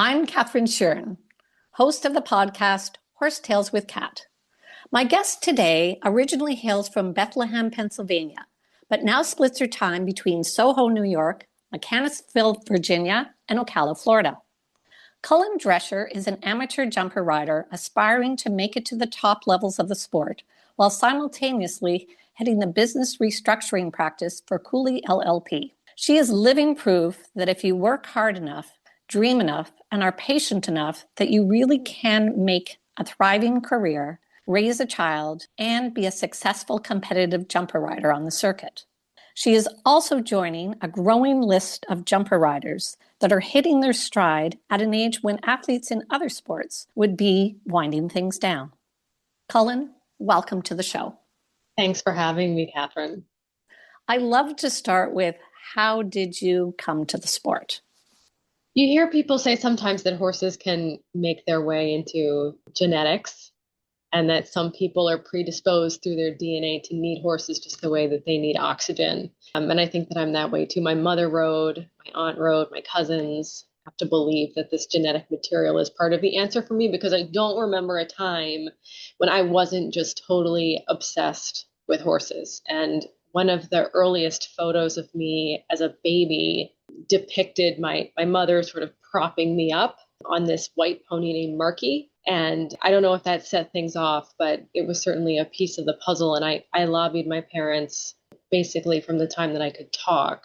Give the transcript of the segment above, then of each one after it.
I'm Catherine Sheeran, host of the podcast Horse Tales with Cat. My guest today originally hails from Bethlehem, Pennsylvania, but now splits her time between Soho, New York, Mechanicsville, Virginia, and Ocala, Florida. Cullen Drescher is an amateur jumper rider aspiring to make it to the top levels of the sport, while simultaneously heading the business restructuring practice for Cooley LLP. She is living proof that if you work hard enough, dream enough, and are patient enough, that you really can make a thriving career, raise a child, and be a successful competitive jumper rider on the circuit. She is also joining a growing list of jumper riders that are hitting their stride at an age when athletes in other sports would be winding things down. Cullen, welcome to the show. Thanks for having me, Catherine. I love to start with, how did you come to the sport? You hear people say sometimes that horses can make their way into genetics and that some people are predisposed through their DNA to need horses just the way that they need oxygen. And I think that I'm that way too. My mother rode, my aunt rode, my cousins have to believe that this genetic material is part of the answer for me, because I don't remember a time when I wasn't just totally obsessed with horses. And one of the earliest photos of me as a baby depicted my mother sort of propping me up on this white pony named Marky. And I don't know if that set things off, but it was certainly a piece of the puzzle. And I lobbied my parents basically from the time that I could talk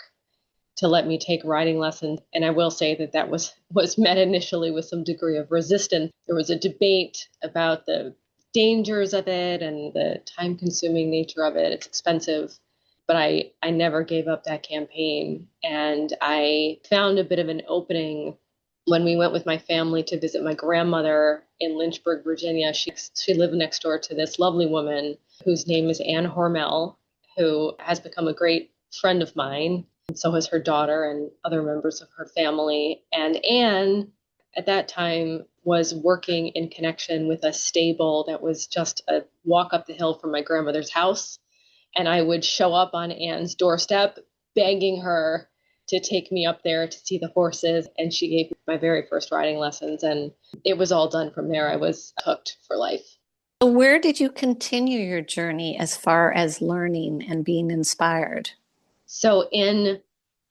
to let me take riding lessons. And I will say that that was met initially with some degree of resistance. There was a debate about the dangers of it and the time-consuming nature of it. It's expensive. But I never gave up that campaign. And I found a bit of an opening when we went with my family to visit my grandmother in Lynchburg, Virginia. She lived next door to this lovely woman whose name is Anne Hormel, who has become a great friend of mine. And so has her daughter and other members of her family. And Anne, at that time, was working in connection with a stable that was just a walk up the hill from my grandmother's house. And I would show up on Anne's doorstep begging her to take me up there to see the horses. And she gave me my very first riding lessons. And it was all done from there. I was hooked for life. So where did you continue your journey as far as learning and being inspired? So in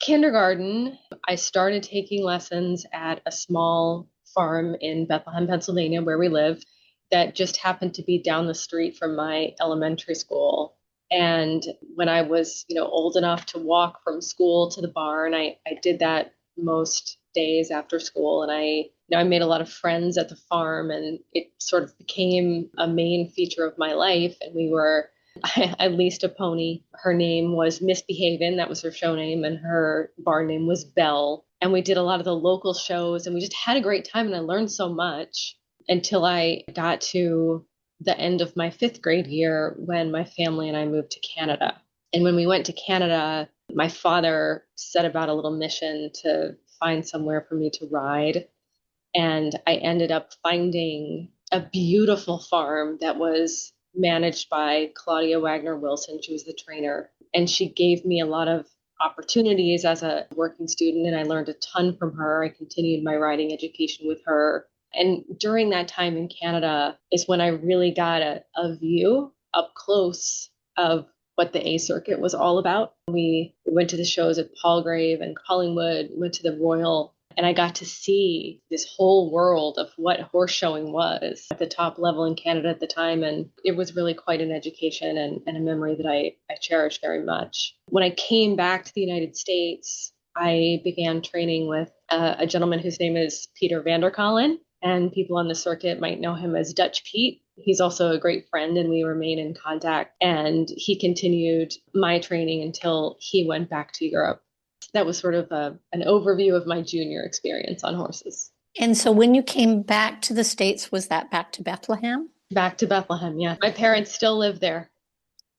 kindergarten, I started taking lessons at a small farm in Bethlehem, Pennsylvania, where we live, that just happened to be down the street from my elementary school. And when I was, old enough to walk from school to the barn, I did that most days after school. And I made a lot of friends at the farm, and it sort of became a main feature of my life. And I leased a pony. Her name was Misbehavin'. That was her show name. And her barn name was Belle. And we did a lot of the local shows, and we just had a great time. And I learned so much until I got to the end of my 5th grade year when my family and I moved to Canada. And when we went to Canada, my father set about a little mission to find somewhere for me to ride. And I ended up finding a beautiful farm that was managed by Claudia Wagner Wilson. She was the trainer. And she gave me a lot of opportunities as a working student, and I learned a ton from her. I continued my riding education with her. And during that time in Canada is when I really got a view up close of what the A circuit was all about. We went to the shows at Palgrave and Collingwood, went to the Royal, and I got to see this whole world of what horse showing was at the top level in Canada at the time. And it was really quite an education and a memory that I cherish very much. When I came back to the United States, I began training with a gentleman whose name is Peter Vanderkollen. And people on the circuit might know him as Dutch Pete. He's also a great friend, and we remain in contact. And he continued my training until he went back to Europe. That was sort of an overview of my junior experience on horses. And so when you came back to the States, was that back to Bethlehem? Back to Bethlehem, yeah. My parents still live there.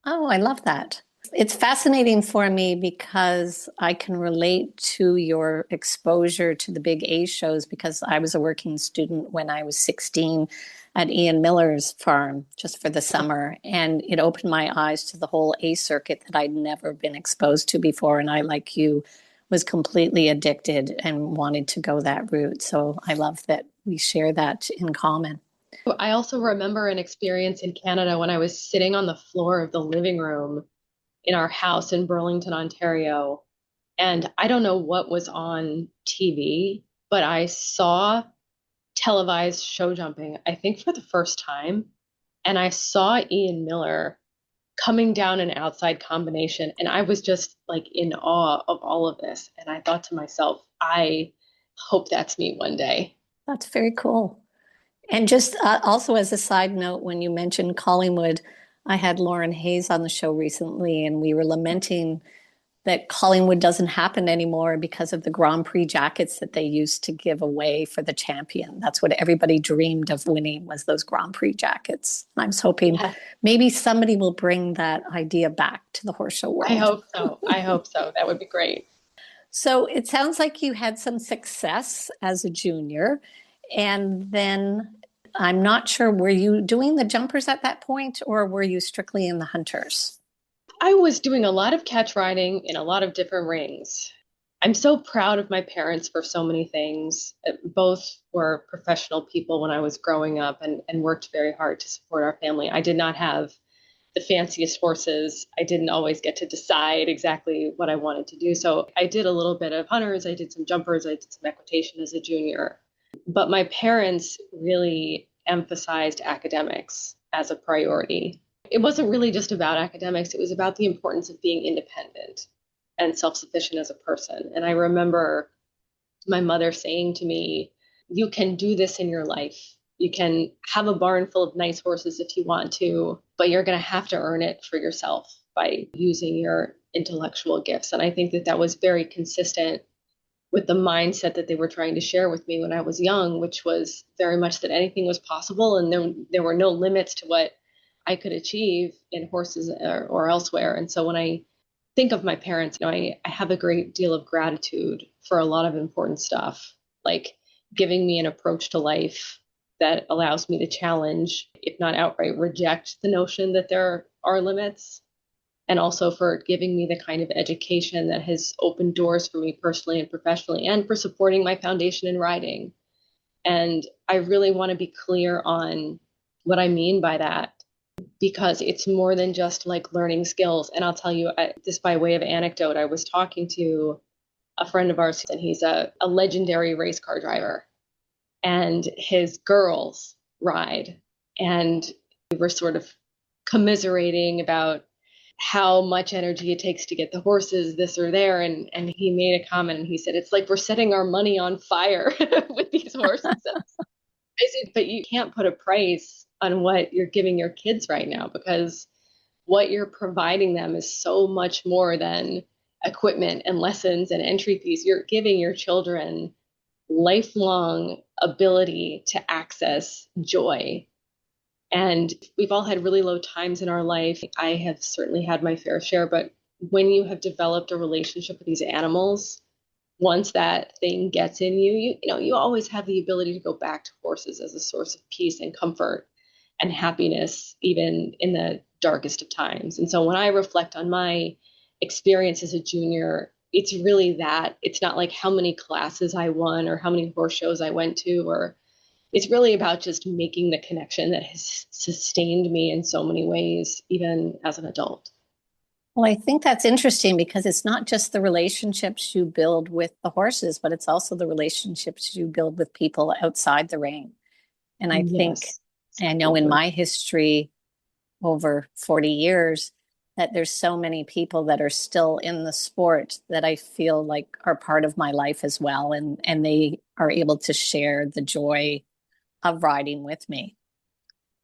Oh, I love that. It's fascinating for me because I can relate to your exposure to the big A shows, because I was a working student when I was 16 at Ian Miller's farm just for the summer. And it opened my eyes to the whole A circuit that I'd never been exposed to before. And I, like you, was completely addicted and wanted to go that route. So I love that we share that in common. I also remember an experience in Canada when I was sitting on the floor of the living room in our house in Burlington, Ontario. And I don't know what was on TV, but I saw televised show jumping, I think for the first time. And I saw Ian Miller coming down an outside combination. And I was just like in awe of all of this. And I thought to myself, I hope that's me one day. That's very cool. And just also as a side note, when you mentioned Collingwood, I had Lauren Hayes on the show recently, and we were lamenting that Collingwood doesn't happen anymore because of the Grand Prix jackets that they used to give away for the champion. That's what everybody dreamed of winning, was those Grand Prix jackets. I was hoping Yeah, maybe somebody will bring that idea back to the horse show I world. hope so. I hope so. That would be great. So it sounds like you had some success as a junior. And then I'm not sure, were you doing the jumpers at that point, or were you strictly in the hunters? I was doing a lot of catch riding in a lot of different rings. I'm so proud of my parents for so many things. Both were professional people when I was growing up and worked very hard to support our family. I did not have the fanciest horses. I didn't always get to decide exactly what I wanted to do. So I did a little bit of hunters, I did some jumpers, I did some equitation as a junior. But my parents really emphasized academics as a priority. It wasn't really just about academics, it was about the importance of being independent and self sufficient as a person. And I remember my mother saying to me, "You can do this in your life. You can have a barn full of nice horses if you want to, but you're going to have to earn it for yourself by using your intellectual gifts." And I think that that was very consistent with the mindset that they were trying to share with me when I was young, which was very much that anything was possible and there were no limits to what I could achieve in horses or elsewhere. And so when I think of my parents, I have a great deal of gratitude for a lot of important stuff, like giving me an approach to life that allows me to challenge, if not outright reject, the notion that there are limits, and also for giving me the kind of education that has opened doors for me personally and professionally, and for supporting my foundation in riding. And I really want to be clear on what I mean by that, because it's more than just like learning skills. And I'll tell you, this by way of anecdote, I was talking to a friend of ours, and he's a legendary race car driver, and his girls ride. And we were sort of commiserating about how much energy it takes to get the horses this or there. And he made a comment and he said, "It's like we're setting our money on fire with these horses." I said, "But you can't put a price on what you're giving your kids right now, because what you're providing them is so much more than equipment and lessons and entry fees. You're giving your children lifelong ability to access joy." And we've all had really low times in our life. I have certainly had my fair share, but when you have developed a relationship with these animals, once that thing gets in you, you always have the ability to go back to horses as a source of peace and comfort and happiness, even in the darkest of times. And so when I reflect on my experience as a junior, it's really that. It's not like how many classes I won or how many horse shows I went to, or it's really about just making the connection that has sustained me in so many ways, even as an adult. Well, I think that's interesting because it's not just the relationships you build with the horses, but it's also the relationships you build with people outside the ring. And I think, Yes, I know in absolutely. my history over 40 years, that there's so many people that are still in the sport that I feel like are part of my life as well. And they are able to share the joy of riding with me.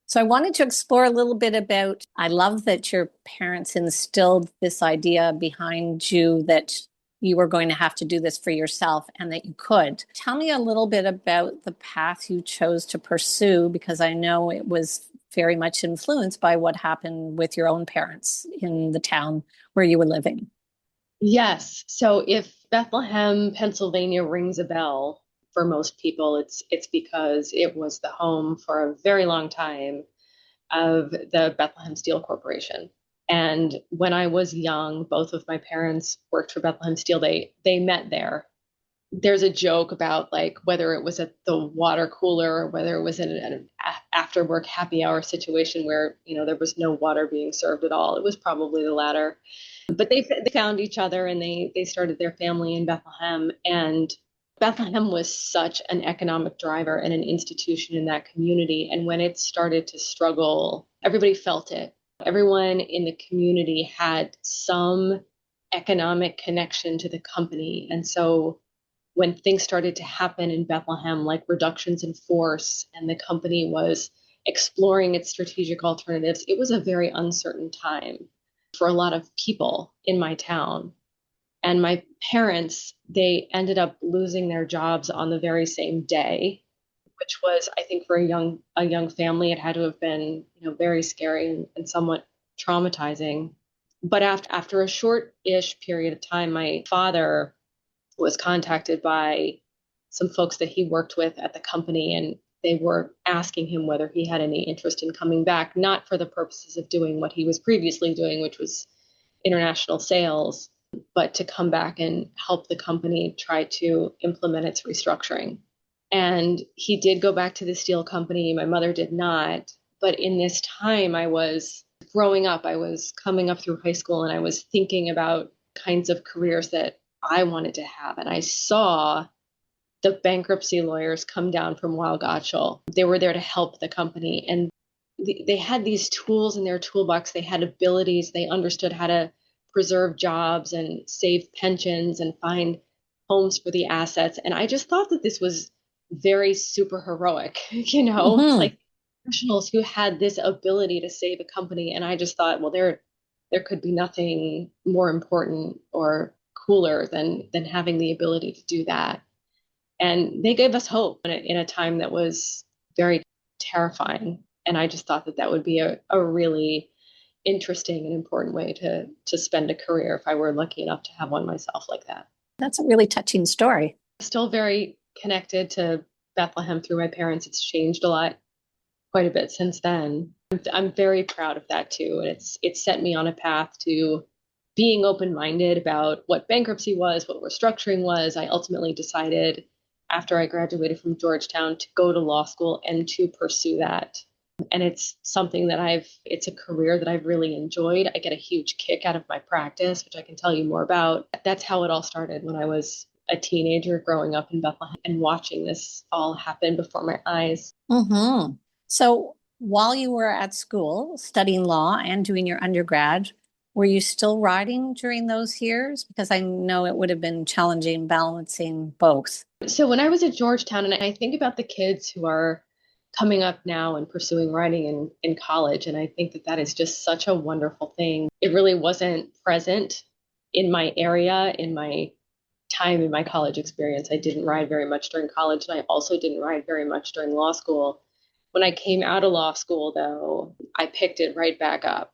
So I wanted to explore a little bit about, I love that your parents instilled this idea behind you that you were going to have to do this for yourself and that you could. Tell me a little bit about the path you chose to pursue, because I know it was very much influenced by what happened with your own parents in the town where you were living. Yes. So if Bethlehem, Pennsylvania rings a bell for most people, it's because it was the home for a very long time of the Bethlehem Steel Corporation. And when I was young, both of my parents worked for Bethlehem Steel. They met there. There's a joke about like whether it was at the water cooler or whether it was in an after work happy hour situation where, there was no water being served at all. It was probably the latter. But they found each other and they started their family in Bethlehem. And Bethlehem was such an economic driver and an institution in that community. And when it started to struggle, everybody felt it. Everyone in the community had some economic connection to the company. And so when things started to happen in Bethlehem, like reductions in force, and the company was exploring its strategic alternatives, it was a very uncertain time for a lot of people in my town. And my parents, they ended up losing their jobs on the very same day, which was, I think, for a young family, it had to have been, very scary and somewhat traumatizing. But after a short-ish period of time, my father was contacted by some folks that he worked with at the company, and they were asking him whether he had any interest in coming back, not for the purposes of doing what he was previously doing, which was international sales, but to come back and help the company try to implement its restructuring. And he did go back to the steel company. My mother did not. But in this time, I was growing up, I was coming up through high school, and I was thinking about kinds of careers that I wanted to have. And I saw the bankruptcy lawyers come down from Weil Gotshal. They were there to help the company. And they had these tools in their toolbox. They had abilities. They understood how to preserve jobs and save pensions and find homes for the assets. And I just thought that this was very super heroic, like professionals who had this ability to save a company. And I just thought, well, there could be nothing more important or cooler than having the ability to do that. And they gave us hope in a time that was very terrifying. And I just thought that would be a really interesting and important way to spend a career if I were lucky enough to have one myself like that. That's a really touching story. Still very connected to Bethlehem through my parents. It's changed quite a bit since then. I'm very proud of that too. And it's set me on a path to being open-minded about what bankruptcy was, what restructuring was. I ultimately decided after I graduated from Georgetown to go to law school and to pursue that. And it's something that it's a career that I've really enjoyed. I get a huge kick out of my practice, which I can tell you more about. That's how it all started when I was a teenager growing up in Bethlehem and watching this all happen before my eyes. Mm-hmm. So while you were at school studying law and doing your undergrad, were you still writing during those years? Because I know it would have been challenging balancing both. So when I was at Georgetown, and I think about the kids who are coming up now and pursuing writing in college, and I think that is just such a wonderful thing. It really wasn't present in my area, in my time in my college experience. I didn't write very much during college, and I also didn't write very much during law school. When I came out of law school, though, I picked it right back up.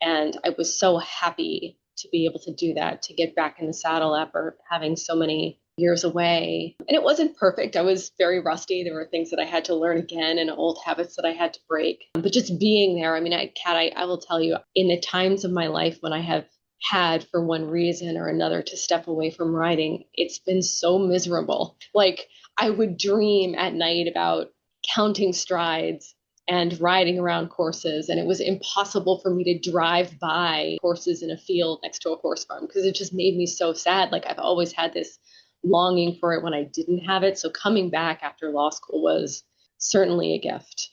And I was so happy to be able to do that, to get back in the saddle after having so many years away. And it wasn't perfect. I was very rusty. There were things that I had to learn again and old habits that I had to break. But just being there, I mean, Kat, I will tell you, in the times of my life when I have had, for one reason or another, to step away from writing, it's been so miserable. Like, I would dream at night about counting strides and riding around courses. And it was impossible for me to drive by horses in a field next to a horse farm because it just made me so sad. Like, I've always had this longing for it when I didn't have it. So coming back after law school was certainly a gift.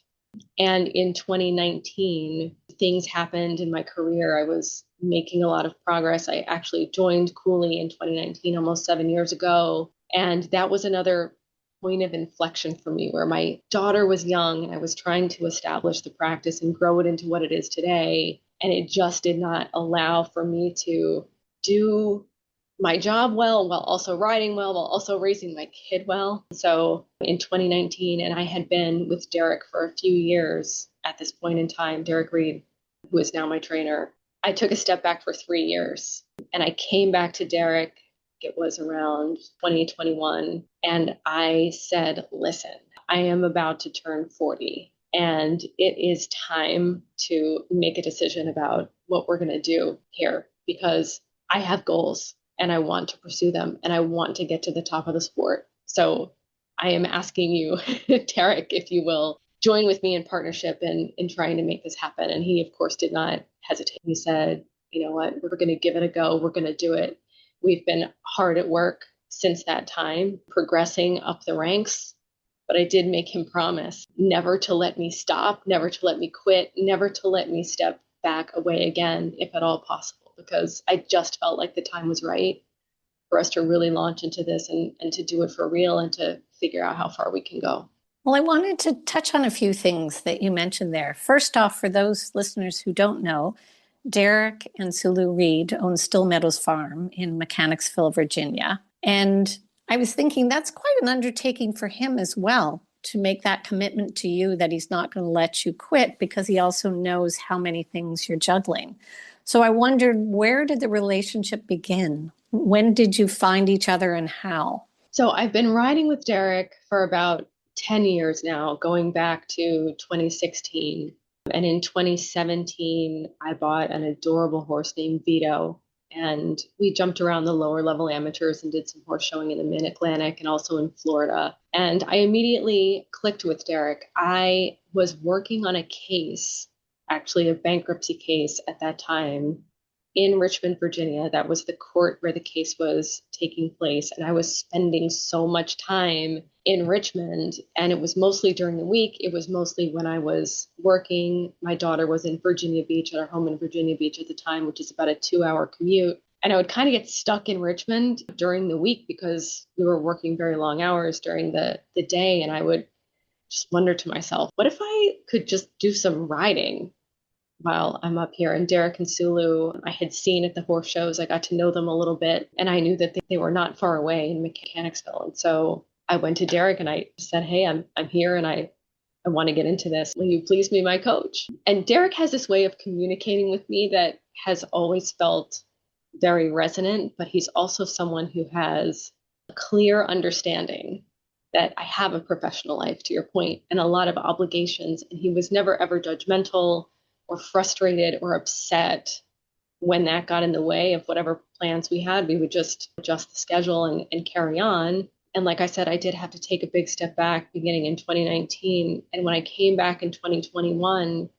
And in 2019, things happened in my career. I was making a lot of progress. I actually joined Cooley in 2019, almost 7 years ago. And that was another point of inflection for me where my daughter was young and I was trying to establish the practice and grow it into what it is today. And it just did not allow for me to do my job well while also writing well, while also raising my kid well. So in 2019, and I had been with Derek for a few years at this point in time, Derek Reed, who is now my trainer, I took a step back for 3 years and I came back to Derek. It was around 2021. And I said, listen, I am about to turn 40. And it is time to make a decision about what we're going to do here because I have goals and I want to pursue them and I want to get to the top of the sport. So I am asking you, Tarek, if you will, join with me in partnership in trying to make this happen. And he, of course, did not hesitate. He said, you know what, we're going to give it a go. We're going to do it. We've been hard at work since that time, progressing up the ranks. But I did make him promise never to let me stop, never to let me quit, never to let me step back away again, if at all possible, because I just felt like the time was right for us to really launch into this and to do it for real and to figure out how far we can go. Well, I wanted to touch on a few things that you mentioned there. First off, for those listeners who don't know, Derek and Sulu Reed own Still Meadows Farm in Mechanicsville, Virginia. And I was thinking that's quite an undertaking for him as well, to make that commitment to you that he's not going to let you quit because he also knows how many things you're juggling. So I wondered, where did the relationship begin? When did you find each other and how? So I've been riding with Derek for about 10 years now, going back to 2016. And in 2017, I bought an adorable horse named Vito. And we jumped around the lower level amateurs and did some horse showing in the Mid-Atlantic and also in Florida. And I immediately clicked with Derek. I was working on a case, actually a bankruptcy case at that time in Richmond, Virginia. That was the court where the case was taking place. And I was spending so much time in Richmond, and it was mostly during the week. It was mostly when I was working. My daughter was in Virginia Beach, at our home in Virginia Beach at the time, which is about a 2-hour commute. And I would kind of get stuck in Richmond during the week because we were working very long hours during the day. And I would just wonder to myself, what if I could just do some riding while I'm up here? And Derek and Sulu, I had seen at the horse shows. I got to know them a little bit, and I knew that they were not far away in Mechanicsville. And so I went to Derek and I said, hey, I'm here and I want to get into this. Will you please be my coach? And Derek has this way of communicating with me that has always felt very resonant, but he's also someone who has a clear understanding that I have a professional life, to your point, and a lot of obligations. And he was never, ever judgmental or frustrated or upset when that got in the way of whatever plans we had. We would just adjust the schedule and carry on. And like I said, I did have to take a big step back beginning in 2019. And when I came back in 2021,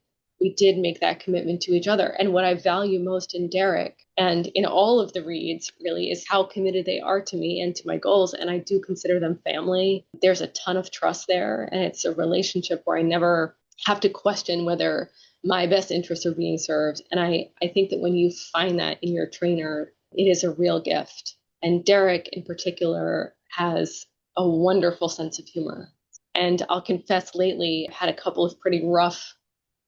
we did make that commitment to each other. And what I value most in Derek and in all of the Reeds really is how committed they are to me and to my goals. And I do consider them family. There's a ton of trust there. And it's a relationship where I never have to question whether my best interests are being served. And I think that when you find that in your trainer, it is a real gift. And Derek in particular has a wonderful sense of humor. And I'll confess, lately I've had a couple of pretty rough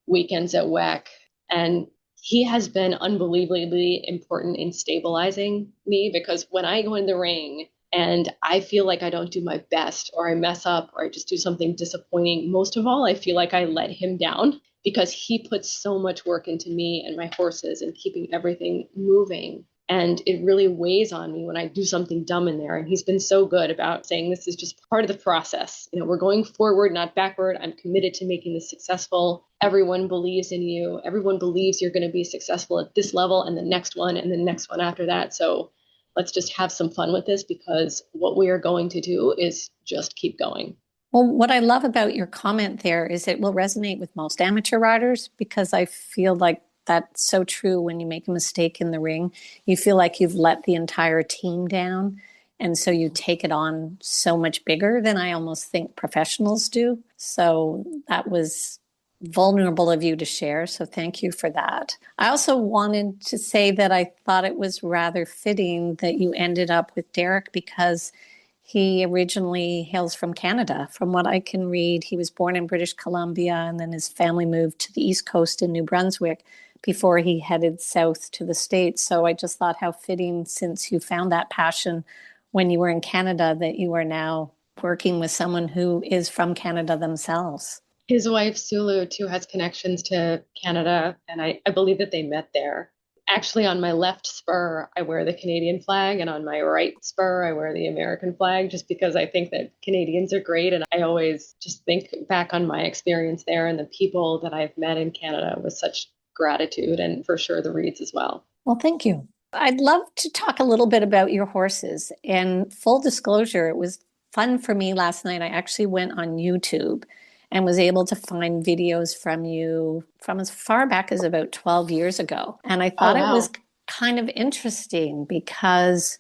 weekends at WEC, and he has been unbelievably important in stabilizing me, because when I go in the ring and I feel like I don't do my best, or I mess up, or I just do something disappointing, most of all, I feel like I let him down, because he puts so much work into me and my horses and keeping everything moving. And it really weighs on me when I do something dumb in there. And he's been so good about saying, this is just part of the process. You know, we're going forward, not backward. I'm committed to making this successful. Everyone believes in you. Everyone believes you're going to be successful at this level and the next one and the next one after that. So let's just have some fun with this, because what we are going to do is just keep going. Well, what I love about your comment there is it will resonate with most amateur riders, because I feel like that's so true. When you make a mistake in the ring, you feel like you've let the entire team down. And so you take it on so much bigger than I almost think professionals do. So that was vulnerable of you to share. So thank you for that. I also wanted to say that I thought it was rather fitting that you ended up with Derek, because he originally hails from Canada. From what I can read, he was born in British Columbia, and then his family moved to the East Coast in New Brunswick before he headed south to the States. So I just thought how fitting, since you found that passion when you were in Canada, that you are now working with someone who is from Canada themselves. His wife, Sulu, too, has connections to Canada, and I believe that they met there. Actually, on my left spur, I wear the Canadian flag, and on my right spur, I wear the American flag, just because I think that Canadians are great. And I always just think back on my experience there and the people that I've met in Canada with such gratitude, and for sure the Reeds as well. Well, thank you. I'd love to talk a little bit about your horses. And full disclosure, it was fun for me last night. I actually went on YouTube and was able to find videos from you from as far back as about 12 years ago. And I Oh, thought it was wow. kind of interesting because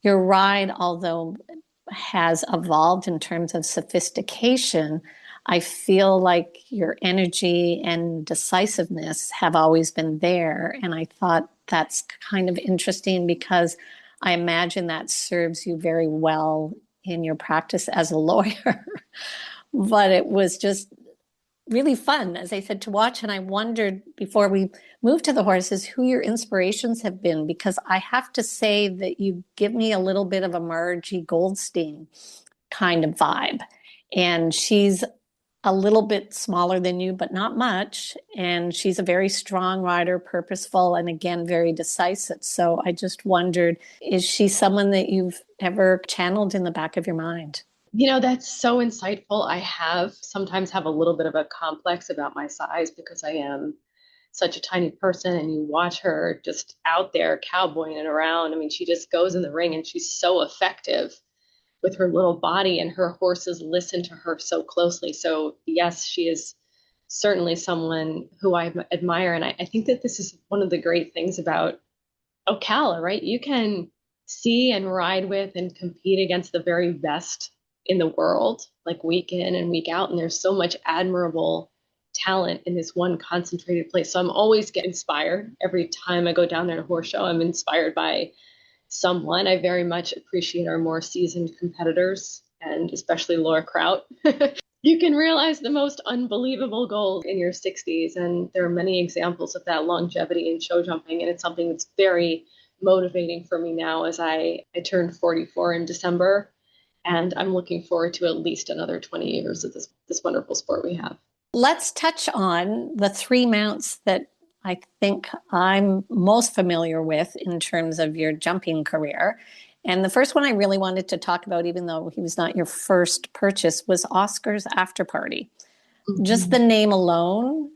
your ride, although has evolved in terms of sophistication, I feel like your energy and decisiveness have always been there. And I thought that's kind of interesting because I imagine that serves you very well in your practice as a lawyer. But it was just really fun, as I said, to watch. And I wondered before we move to the horses who your inspirations have been, because I have to say that you give me a little bit of a Margie Goldstein kind of vibe. And she's a little bit smaller than you, but not much. And she's a very strong rider, purposeful, and again, very decisive. So I just wondered, is she someone that you've ever channeled in the back of your mind? That's so insightful. I sometimes have a little bit of a complex about my size because I am such a tiny person, and you watch her just out there cowboying around. I mean, she just goes in the ring and she's so effective with her little body, and her horses listen to her so closely. So yes, she is certainly someone who I admire. And I think that this is one of the great things about Ocala, right? You can see and ride with and compete against the very best in the world, like week in and week out. And there's so much admirable talent in this one concentrated place. So I'm always get inspired every time I go down there to horse show. I'm inspired by someone. I very much appreciate our more seasoned competitors, and especially Laura Kraut. You can realize the most unbelievable goals in your 60s. And there are many examples of that longevity in show jumping. And it's something that's very motivating for me now as I turned 44 in December. And I'm looking forward to at least another 20 years of this wonderful sport we have. Let's touch on the three mounts that I think I'm most familiar with in terms of your jumping career. And the first one I really wanted to talk about, even though he was not your first purchase, was Oscar's After Party. Just the Mhm. name alone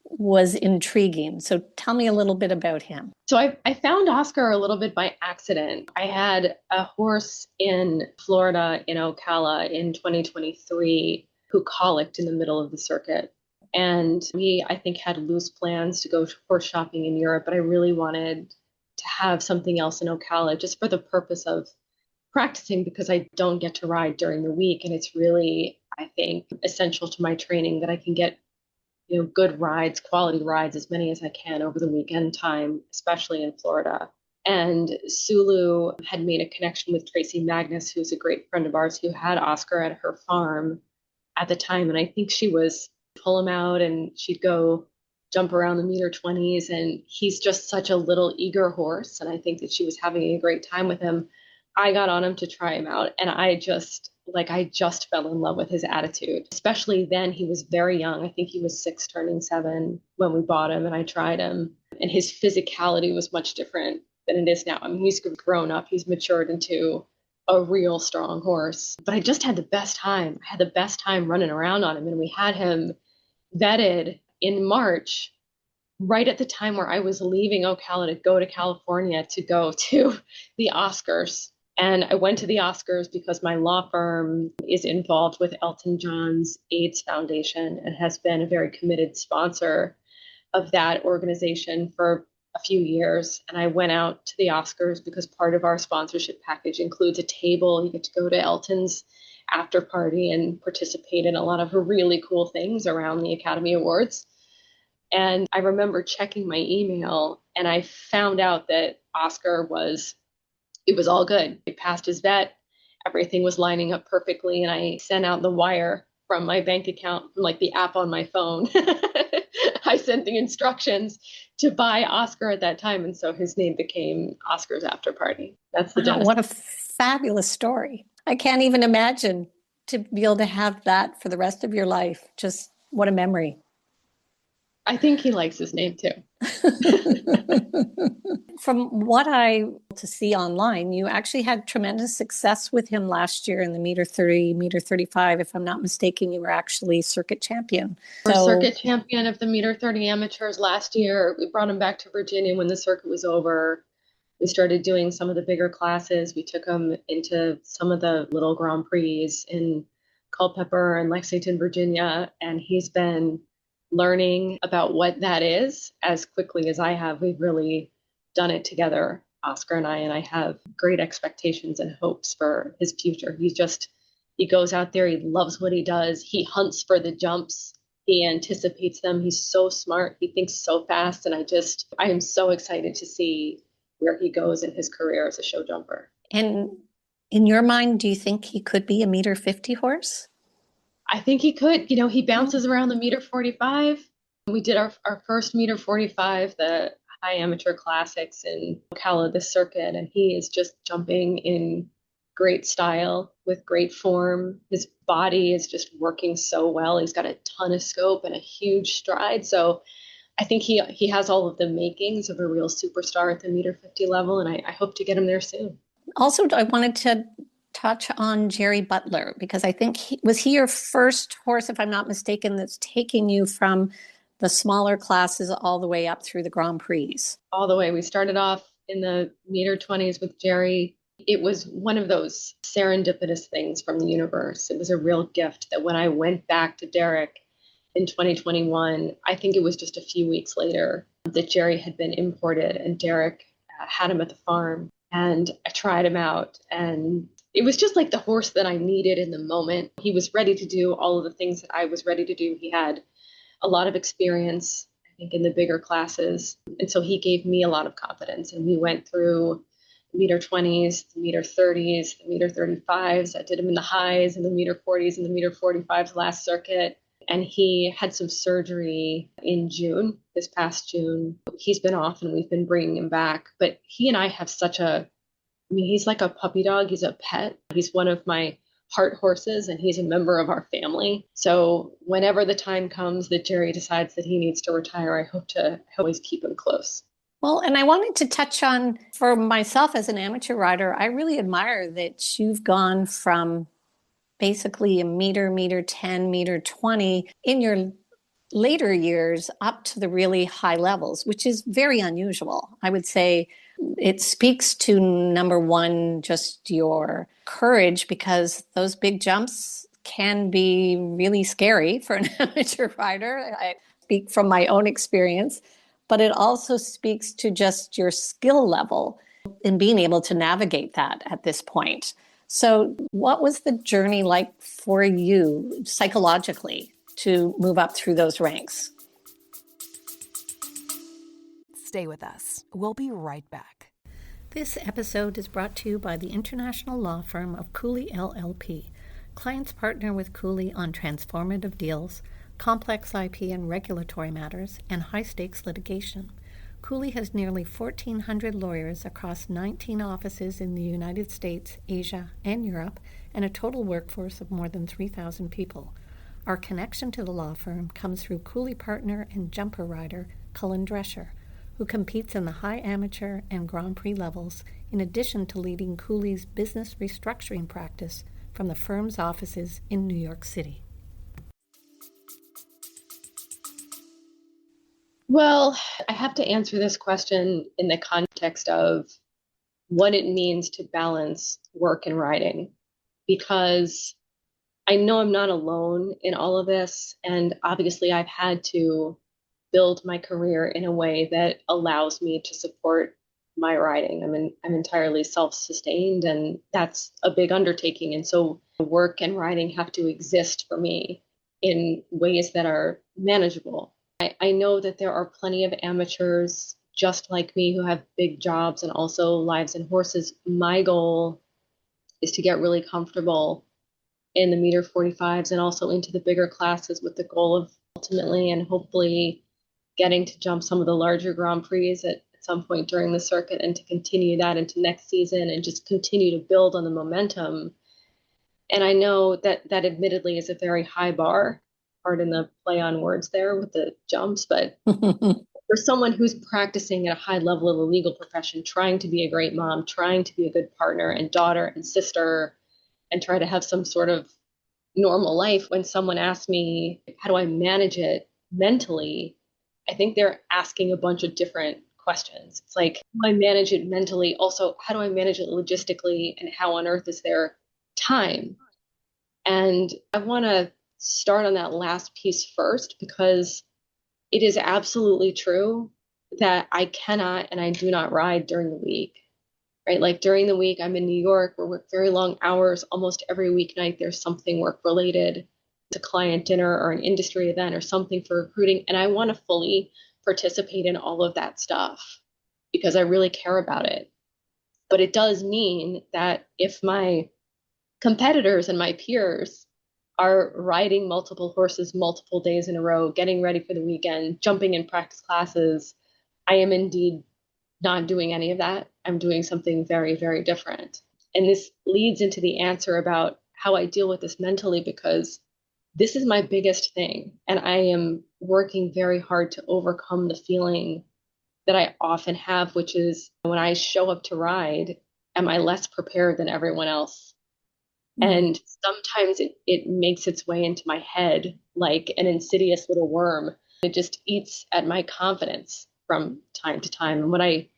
was intriguing. So tell me a little bit about him. So I found Oscar a little bit by accident. I had a horse in Florida in Ocala in 2023 who colicked in the middle of the circuit. And we, I think, had loose plans to go horse shopping in Europe, but I really wanted to have something else in Ocala just for the purpose of practicing, because I don't get to ride during the week. And it's really, I think, essential to my training that I can get good rides, quality rides, as many as I can over the weekend time, especially in Florida. And Sulu had made a connection with Tracy Magnus, who's a great friend of ours, who had Oscar at her farm at the time. And I think she was pull him out and she'd go jump around the meter 20s. And he's just such a little eager horse. And I think that she was having a great time with him. I got on him to try him out, and I just fell in love with his attitude. Especially then, he was very young. I think he was 6 turning 7 when we bought him and I tried him. And his physicality was much different than it is now. I mean, he's grown up, he's matured into a real strong horse. But I just had the best time. I had the best time running around on him. And we had him vetted in March, right at the time where I was leaving Ocala to go to California to go to the Oscars. And I went to the Oscars because my law firm is involved with Elton John's AIDS Foundation and has been a very committed sponsor of that organization for a few years. And I went out to the Oscars because part of our sponsorship package includes a table. You get to go to Elton's after party and participate in a lot of really cool things around the Academy Awards. And I remember checking my email and I found out that it was all good. He passed his vet. Everything was lining up perfectly. And I sent out the wire from my bank account, from like the app on my phone. I sent the instructions to buy Oscar at that time. And so his name became Oscar's After Party. That's the Wow, genesis. what a fabulous story. I can't even imagine to be able to have that for the rest of your life. Just what a memory. I think he likes his name too. From what I to see online, you actually had tremendous success with him last year in the meter 30, meter 35. If I'm not mistaken, you were actually circuit champion. We're circuit champion of the meter 30 amateurs last year. We brought him back to Virginia when the circuit was over. We started doing some of the bigger classes. We took him into some of the little Grand Prix in Culpeper and Lexington, Virginia, and he's been learning about what that is as quickly as I have. We've really done it together, Oscar and I have great expectations and hopes for his future. He goes out there, he loves what he does, he hunts for the jumps, he anticipates them. He's so smart, he thinks so fast, and I am so excited to see where he goes in his career as a show jumper. And in your mind, do you think he could be a meter 50 horse? I think he could. He bounces around the meter 45. We did our first meter 45, the high amateur classics in Ocala, this circuit, and he is just jumping in great style with great form. His body is just working so well. He's got a ton of scope and a huge stride. So I think he has all of the makings of a real superstar at the meter 50 level, and I hope to get him there soon. Also, I wanted to touch on Jerry Butler, because I think was he your first horse, if I'm not mistaken, that's taking you from the smaller classes all the way up through the Grand Prix? All the way. We started off in the meter 20s with Jerry. It was one of those serendipitous things from the universe. It was a real gift that when I went back to Derek in 2021, I think it was just a few weeks later that Jerry had been imported and Derek had him at the farm. And I tried him out, and it was just like the horse that I needed in the moment. He was ready to do all of the things that I was ready to do. He had a lot of experience, I think, in the bigger classes. And so he gave me a lot of confidence. And we went through the meter 20s, the meter 30s, the meter 35s. I did him in the highs and the meter 40s and the meter 45s last circuit. And he had some surgery in June, this past June. He's been off and we've been bringing him back. But he and I have he's like a puppy dog. He's a pet. He's one of my heart horses and he's a member of our family. So whenever the time comes that Jerry decides that he needs to retire, I hope to always keep him close. Well, and I wanted to touch on, for myself as an amateur rider, I really admire that you've gone from basically a meter 10, meter 20 in your later years up to the really high levels, which is very unusual. I would say it speaks to, number one, just your courage, because those big jumps can be really scary for an amateur rider. I speak from my own experience, but it also speaks to just your skill level in being able to navigate that at this point. So what was the journey like for you psychologically to move up through those ranks? Stay with us. We'll be right back. This episode is brought to you by the international law firm of Cooley LLP. Clients partner with Cooley on transformative deals, complex IP and regulatory matters, and high-stakes litigation. Cooley has nearly 1,400 lawyers across 19 offices in the United States, Asia, and Europe, and a total workforce of more than 3,000 people. Our connection to the law firm comes through Cooley partner and jumper rider Cullen Drescher, who competes in the high amateur and Grand Prix levels, in addition to leading Cooley's business restructuring practice from the firm's offices in New York City. Well, I have to answer this question in the context of what it means to balance work and writing, because I know I'm not alone in all of this. And obviously, I've had to build my career in a way that allows me to support my writing. I'm entirely self-sustained, and that's a big undertaking. And so work and writing have to exist for me in ways that are manageable. I know that there are plenty of amateurs just like me who have big jobs and also lives and horses. My goal is to get really comfortable in the meter 45s and also into the bigger classes, with the goal of ultimately and hopefully getting to jump some of the larger Grand Prix at some point during the circuit, and to continue that into next season and just continue to build on the momentum. And I know that admittedly is a very high bar. pardon the play on words there with the jumps, but for someone who's practicing at a high level of the legal profession, trying to be a great mom, trying to be a good partner and daughter and sister, and try to have some sort of normal life, when someone asks me, how do I manage it mentally? I think they're asking a bunch of different questions. It's like, how do I manage it mentally? Also, how do I manage it logistically? And how on earth is there time? And I want to start on that last piece first, because it is absolutely true that I cannot and I do not ride during the week, right? Like during the week, I'm in New York, we work very long hours. Almost every weeknight, there's something work related, a client dinner or an industry event or something for recruiting. And I want to fully participate in all of that stuff because I really care about it. But it does mean that if my competitors and my peers are riding multiple horses multiple days in a row, getting ready for the weekend, jumping in practice classes, I am indeed not doing any of that. I'm doing something very, very different. And this leads into the answer about how I deal with this mentally, because this is my biggest thing. And I am working very hard to overcome the feeling that I often have, which is when I show up to ride, am I less prepared than everyone else? And sometimes it makes its way into my head like an insidious little worm. It just eats at my confidence from time to time. And what I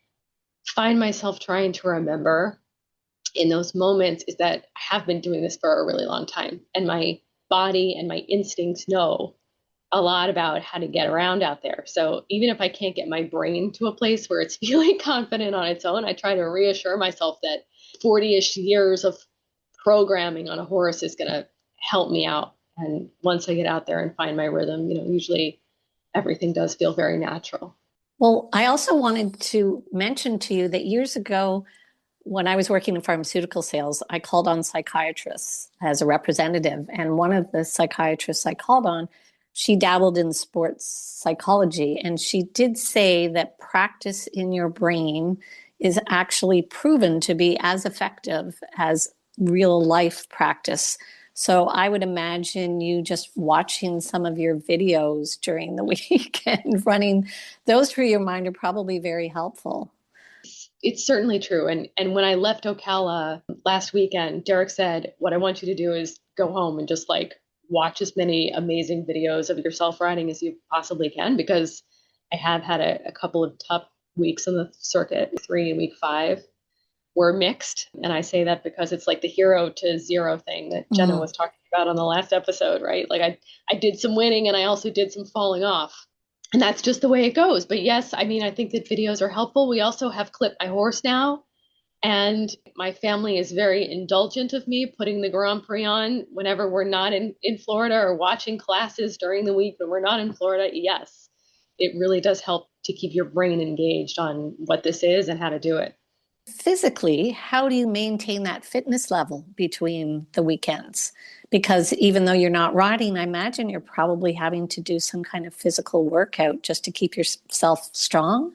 find myself trying to remember in those moments is that I have been doing this for a really long time. And my body and my instincts know a lot about how to get around out there. So even if I can't get my brain to a place where it's feeling confident on its own, I try to reassure myself that 40-ish years of programming on a horse is going to help me out. And once I get out there and find my rhythm, usually everything does feel very natural. Well, I also wanted to mention to you that years ago, when I was working in pharmaceutical sales, I called on psychiatrists as a representative. And one of the psychiatrists I called on, she dabbled in sports psychology. And she did say that practice in your brain is actually proven to be as effective as real life practice. So I would imagine you just watching some of your videos during the week and running those through your mind are probably very helpful. It's certainly true. And when I left Ocala last weekend, Derek said, what I want you to do is go home and just like watch as many amazing videos of yourself riding as you possibly can, because I have had a couple of tough weeks on the circuit. 3 and week 5 were mixed. And I say that because it's like the hero to zero thing that Jenna was talking about on the last episode, right? Like I did some winning and I also did some falling off. And that's just the way it goes. But yes, I mean, I think that videos are helpful. We also have Clip My Horse now. And my family is very indulgent of me putting the Grand Prix on whenever we're not in Florida, or watching classes during the week when we're not in Florida. Yes, it really does help to keep your brain engaged on what this is and how to do it. Physically, how do you maintain that fitness level between the weekends? Because even though you're not riding, I imagine you're probably having to do some kind of physical workout just to keep yourself strong.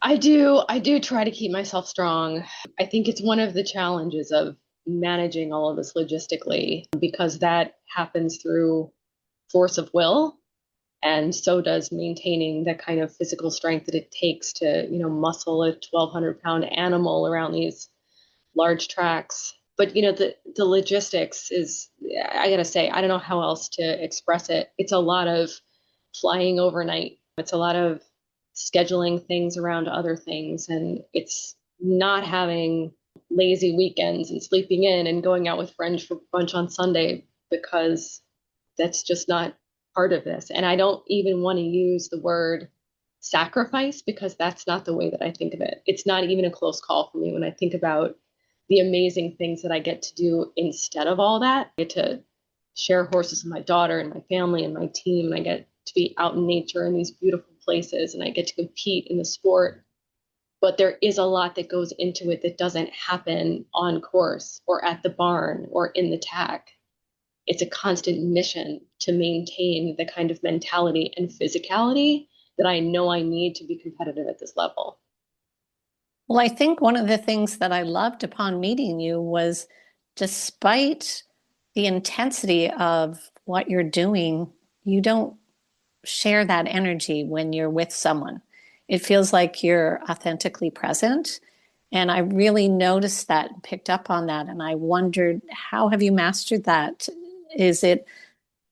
I do try to keep myself strong. I think it's one of the challenges of managing all of this logistically, because that happens through force of will. And so does maintaining the kind of physical strength that it takes to, muscle a 1,200-pound animal around these large tracks. But, the logistics is, I got to say, I don't know how else to express it. It's a lot of flying overnight. It's a lot of scheduling things around other things. And it's not having lazy weekends and sleeping in and going out with friends for brunch on Sunday, because that's just not part of this. And I don't even want to use the word sacrifice, because that's not the way that I think of it. It's not even a close call for me when I think about the amazing things that I get to do instead of all that. I get to share horses with my daughter and my family and my team, and I get to be out in nature in these beautiful places, and I get to compete in the sport. But there is a lot that goes into it that doesn't happen on course or at the barn or in the tack. It's a constant mission to maintain the kind of mentality and physicality that I know I need to be competitive at this level. Well, I think one of the things that I loved upon meeting you was, despite the intensity of what you're doing you don't share that energy when you're with someone. It feels like you're authentically present. And I really noticed that and picked up on that. And I wondered, how have you mastered that? Is it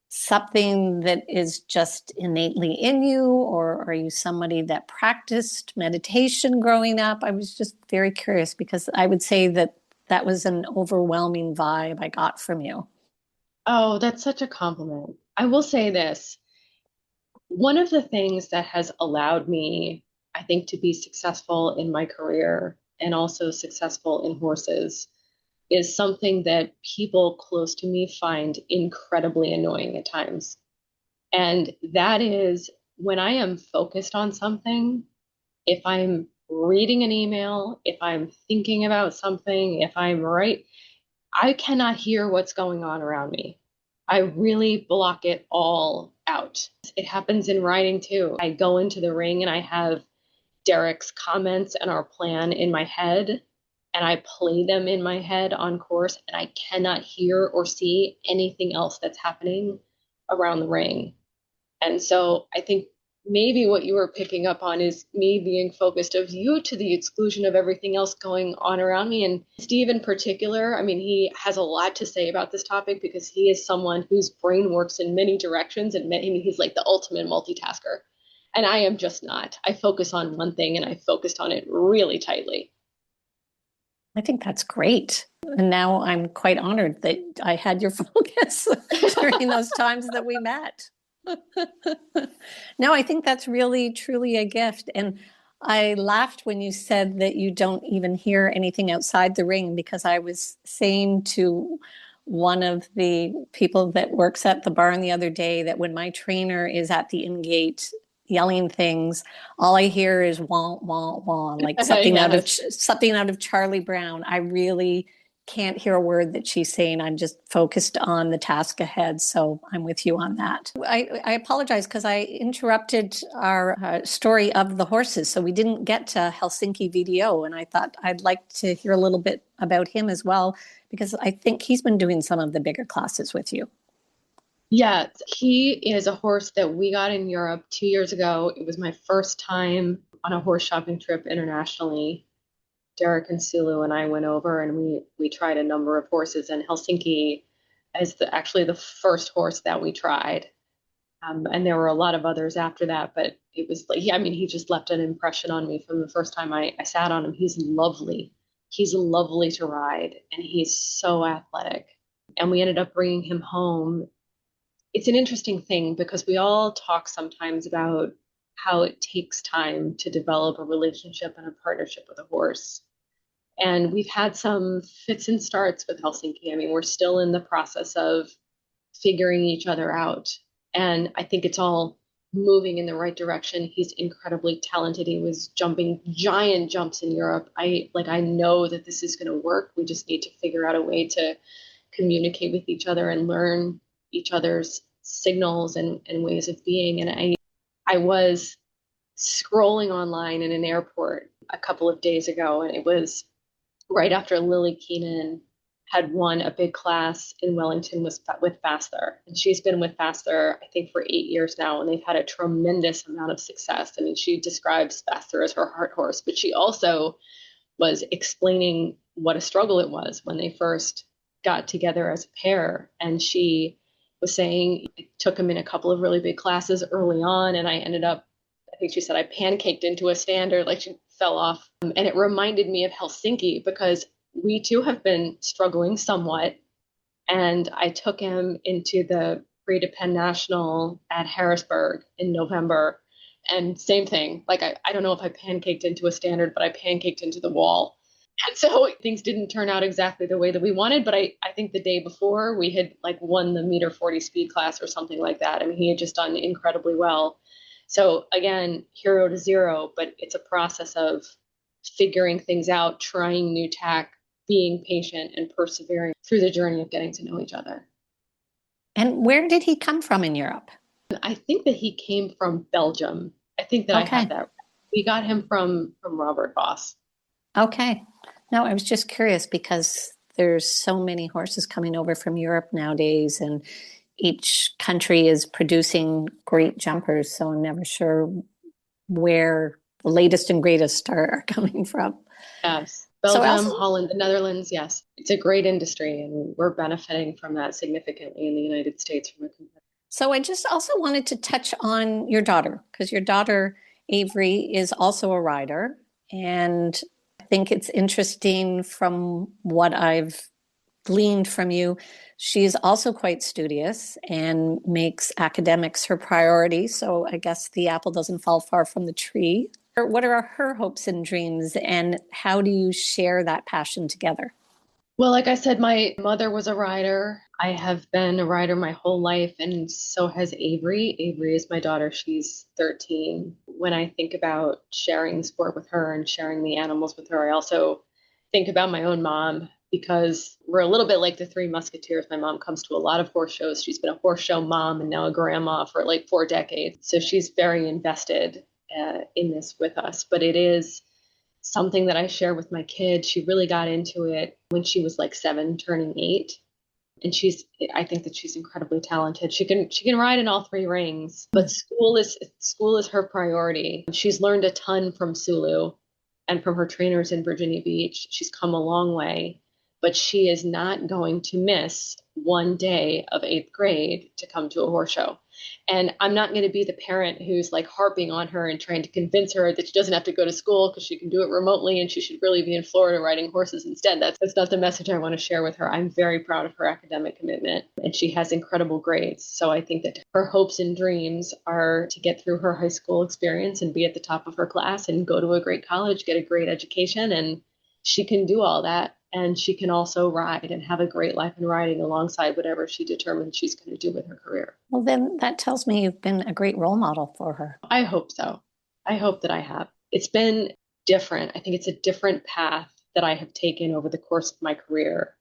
something that is just innately in you, or are you somebody that practiced meditation growing up? I was just very curious because I would say that that was an overwhelming vibe I got from you. Oh, that's such a compliment. I will say this. One of the things that has allowed me, I think, to be successful in my career and also successful in horses is something that people close to me find incredibly annoying at times. And that is when I am focused on something, if I'm reading an email, if I'm thinking about something, if I'm right, I cannot hear what's going on around me. I really block it all out. It happens in riding too. I go into the ring and I have Derek's comments and our plan in my head, and I play them in my head on course, and I cannot hear or see anything else that's happening around the ring. And so I think maybe what you were picking up on is me being focused of you to the exclusion of everything else going on around me. And Steve in particular, I mean, he has a lot to say about this topic because he is someone whose brain works in many directions, and he's like the ultimate multitasker. And I am just not. I focus on one thing and I focused on it really tightly. I think that's great. And now I'm quite honored that I had your focus during those times that we met. No, I think that's really, truly a gift. And I laughed when you said that you don't even hear anything outside the ring, because I was saying to one of the people that works at the barn the other day that when my trainer is at the in-gate yelling things, all I hear is wah, wah, wah, like something out of Charlie Brown. I really can't hear a word that she's saying. I'm just focused on the task ahead. So I'm with you on that. I apologize because I interrupted our story of the horses. So we didn't get to Helsinki VDO. And I thought I'd like to hear a little bit about him as well, because I think he's been doing some of the bigger classes with you. Yeah, he is a horse that we got in Europe 2 years ago. It was my first time on a horse shopping trip internationally. Derek and Sulu and I went over and we tried a number of horses, and Helsinki is actually the first horse that we tried. And there were a lot of others after that, but it was like, I mean, he just left an impression on me from the first time I sat on him. He's lovely. He's lovely to ride, and he's so athletic. And we ended up bringing him home. It's an interesting thing because we all talk sometimes about how it takes time to develop a relationship and a partnership with a horse. And we've had some fits and starts with Helsinki. I mean, we're still in the process of figuring each other out. And I think it's all moving in the right direction. He's incredibly talented. He was jumping giant jumps in Europe. I know that this is going to work. We just need to figure out a way to communicate with each other and learn each other's signals and ways of being. And I was scrolling online in an airport a couple of days ago, and it was right after Lily Keenan had won a big class in Wellington with Faster. And she's been with Faster, I think, for 8 years now, and they've had a tremendous amount of success. I mean, she describes Faster as her heart horse, but she also was explaining what a struggle it was when they first got together as a pair. And she was saying it took him in a couple of really big classes early on, and I ended up, I think she said, I pancaked into a standard, like she fell off. And it reminded me of Helsinki because we too have been struggling somewhat. And I took him into the Prix de Pen National at Harrisburg in November. And same thing, like I don't know if I pancaked into a standard, but I pancaked into the wall. And so things didn't turn out exactly the way that we wanted. But I think the day before we had like won the meter 40 speed class or something like that. I mean, he had just done incredibly well. So again, hero to zero, but it's a process of figuring things out, trying new tack, being patient and persevering through the journey of getting to know each other. And where did he come from in Europe? I think that he came from Belgium. I think that Okay. I have that. We got him from Robert Voss. Okay. No, I was just curious because there's so many horses coming over from Europe nowadays, and each country is producing great jumpers, so I'm never sure where the latest and greatest are coming from. Yes. So Belgium, also, Holland, the Netherlands, yes. It's a great industry, and we're benefiting from that significantly in the United States from a competitive. so I just also wanted to touch on your daughter, because your daughter, Avery, is also a rider. And I think it's interesting from what I've gleaned from you. She's also quite studious and makes academics her priority. So I guess the apple doesn't fall far from the tree. What are her hopes and dreams, and how do you share that passion together? Well, like I said, my mother was a rider. I have been a rider my whole life, and so has Avery. Avery is my daughter. She's 13. When I think about sharing the sport with her and sharing the animals with her, I also think about my own mom because we're a little bit like the Three Musketeers. My mom comes to a lot of horse shows. She's been a horse show mom and now a grandma for like 4 decades. So she's very invested in this with us. But it is something that I share with my kids. She really got into it when she was like 7, turning 8. And I think that she's incredibly talented. She can ride in all 3 rings, but school is her priority. She's learned a ton from Sulu and from her trainers in Virginia Beach. She's come a long way, but she is not going to miss one day of 8th grade to come to a horse show. And I'm not going to be the parent who's like harping on her and trying to convince her that she doesn't have to go to school because she can do it remotely and she should really be in Florida riding horses instead. That's not the message I want to share with her. I'm very proud of her academic commitment and she has incredible grades. So I think that her hopes and dreams are to get through her high school experience and be at the top of her class and go to a great college, get a great education, and she can do all that. And she can also ride and have a great life in riding alongside whatever she determines she's going to do with her career. Well, then that tells me you've been a great role model for her. I hope so. I hope that I have. It's been different. I think it's a different path that I have taken over the course of my career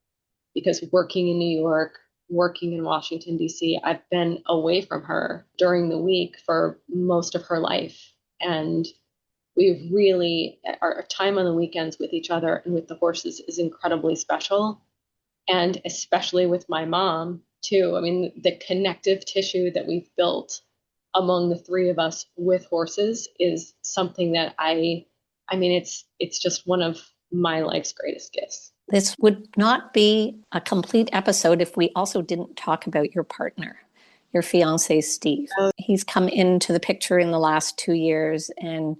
because working in New York, working in Washington, D.C., I've been away from her during the week for most of her life. And we really, our time on the weekends with each other and with the horses is incredibly special. And especially with my mom, too. I mean, the connective tissue that we've built among the 3 of us with horses is something that it's just one of my life's greatest gifts. This would not be a complete episode if we also didn't talk about your partner, your fiance, Steve. He's come into the picture in the last 2 years, and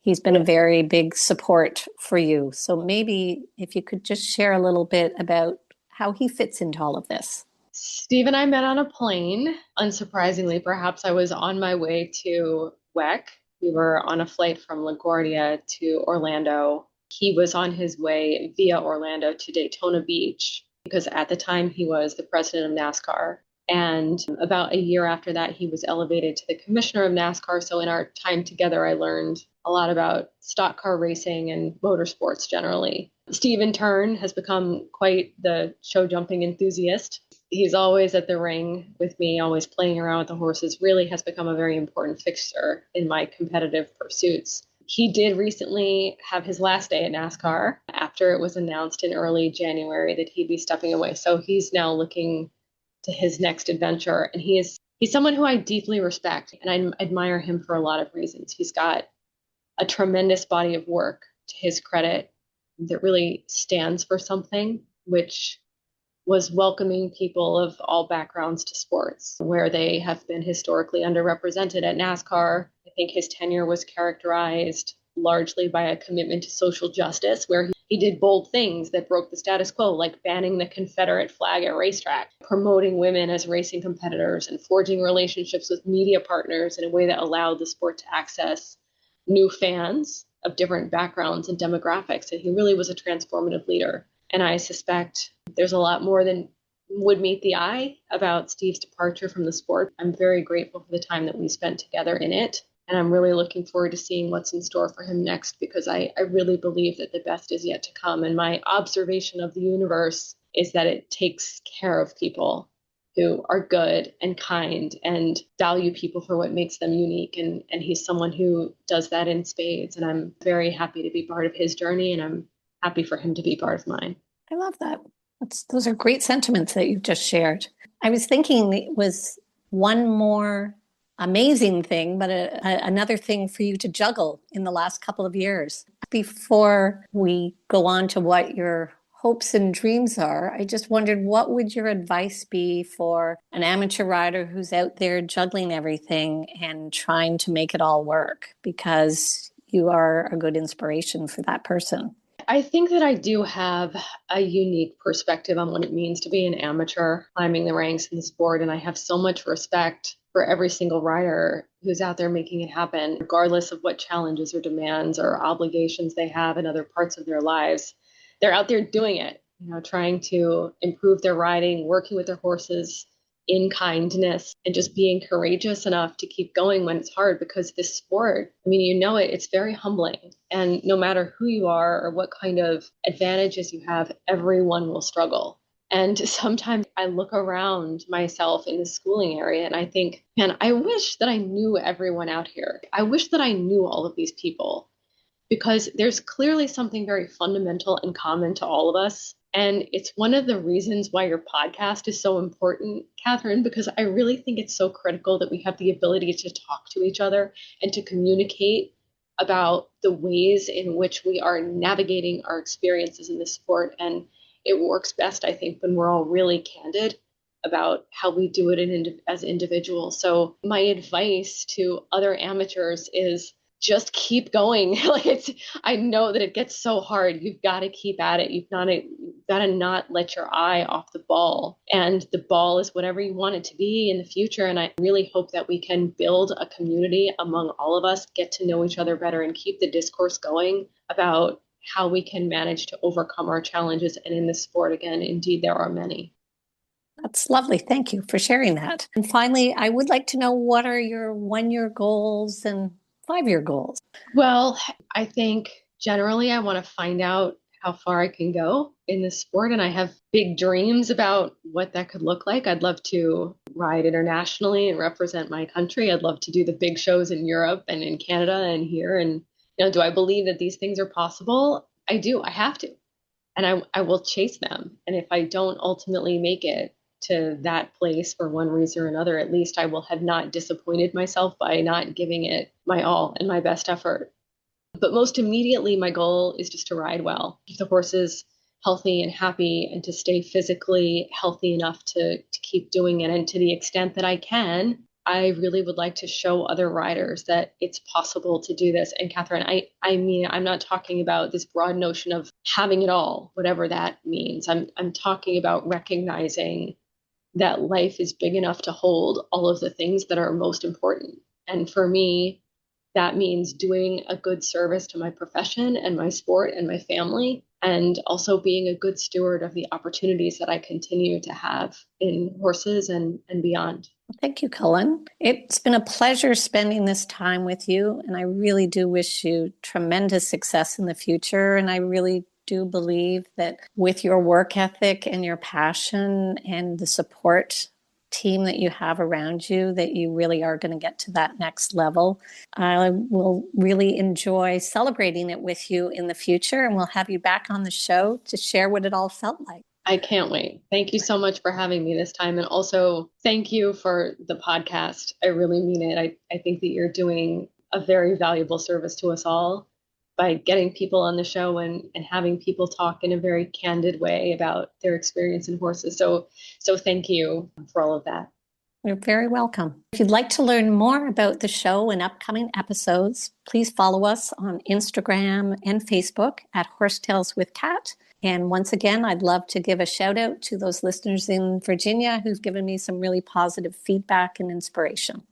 he's been a very big support for you. So maybe if you could just share a little bit about how he fits into all of this. Steve and I met on a plane. Unsurprisingly, perhaps I was on my way to WEC. We were on a flight from LaGuardia to Orlando. He was on his way via Orlando to Daytona Beach because at the time he was the president of NASCAR. And about a year after that, he was elevated to the commissioner of NASCAR. So in our time together, I learned a lot about stock car racing and motorsports generally. Steve, in turn, has become quite the show jumping enthusiast. He's always at the ring with me, always playing around with the horses, really has become a very important fixture in my competitive pursuits. He did recently have his last day at NASCAR after it was announced in early January that he'd be stepping away. So he's now looking to his next adventure. And he's someone who I deeply respect, and I admire him for a lot of reasons. He's got a tremendous body of work to his credit that really stands for something, which was welcoming people of all backgrounds to sports, where they have been historically underrepresented at NASCAR. I think his tenure was characterized largely by a commitment to social justice, where he did bold things that broke the status quo, like banning the Confederate flag at racetracks, promoting women as racing competitors, and forging relationships with media partners in a way that allowed the sport to access new fans of different backgrounds and demographics. And he really was a transformative leader. And I suspect there's a lot more than would meet the eye about Steve's departure from the sport. I'm very grateful for the time that we spent together in it. And I'm really looking forward to seeing what's in store for him next, because I really believe that the best is yet to come. And my observation of the universe is that it takes care of people who are good and kind and value people for what makes them unique. And he's someone who does that in spades. And I'm very happy to be part of his journey, and I'm happy for him to be part of mine. I love that. Those are great sentiments that you've just shared. I was thinking it was one more amazing thing, but another thing for you to juggle in the last couple of years. Before we go on to what your hopes and dreams are, I just wondered, what would your advice be for an amateur rider who's out there juggling everything and trying to make it all work? Because you are a good inspiration for that person. I think that I do have a unique perspective on what it means to be an amateur climbing the ranks in the sport. And I have so much respect for every single rider who's out there making it happen, regardless of what challenges or demands or obligations they have in other parts of their lives. They're out there doing it, trying to improve their riding, working with their horses in kindness, and just being courageous enough to keep going when it's hard, because this sport, it's very humbling. And no matter who you are or what kind of advantages you have, everyone will struggle. And sometimes I look around myself in the schooling area and I think, man, I wish that I knew everyone out here. I wish that I knew all of these people, because there's clearly something very fundamental and common to all of us. And it's one of the reasons why your podcast is so important, Catherine, because I really think it's so critical that we have the ability to talk to each other and to communicate about the ways in which we are navigating our experiences in this sport. And it works best, I think, when we're all really candid about how we do it as individuals. So my advice to other amateurs is just keep going. I know that it gets so hard. You've got to keep at it. You've got to not let your eye off the ball. And the ball is whatever you want it to be in the future. And I really hope that we can build a community among all of us, get to know each other better, and keep the discourse going about how we can manage to overcome our challenges. And in this sport, again, indeed, there are many. That's lovely. Thank you for sharing that. And finally, I would like to know, what are your 1-year goals and 5-year goals? Well, I think generally I want to find out how far I can go in this sport. And I have big dreams about what that could look like. I'd love to ride internationally and represent my country. I'd love to do the big shows in Europe and in Canada and here. And, do I believe that these things are possible? I do. I have to. And I will chase them. And if I don't ultimately make it to that place for one reason or another, at least I will have not disappointed myself by not giving it my all and my best effort. But most immediately, my goal is just to ride well, keep the horses healthy and happy, and to stay physically healthy enough to keep doing it. And to the extent that I can, I really would like to show other riders that it's possible to do this. And Catherine, I'm not talking about this broad notion of having it all, whatever that means. I'm talking about recognizing that life is big enough to hold all of the things that are most important. And for me, that means doing a good service to my profession and my sport and my family, and also being a good steward of the opportunities that I continue to have in horses and beyond. Thank you, Cullen. It's been a pleasure spending this time with you, and I really do wish you tremendous success in the future. And I really do believe that with your work ethic and your passion and the support team that you have around you, that you really are going to get to that next level. I will really enjoy celebrating it with you in the future, and we'll have you back on the show to share what it all felt like. I can't wait. Thank you so much for having me this time. And also thank you for the podcast. I really mean it. I think that you're doing a very valuable service to us all by getting people on the show and having people talk in a very candid way about their experience in horses. So thank you for all of that. You're very welcome. If you'd like to learn more about the show and upcoming episodes, please follow us on Instagram and Facebook at Horsetails with Cat. And once again, I'd love to give a shout out to those listeners in Virginia who've given me some really positive feedback and inspiration.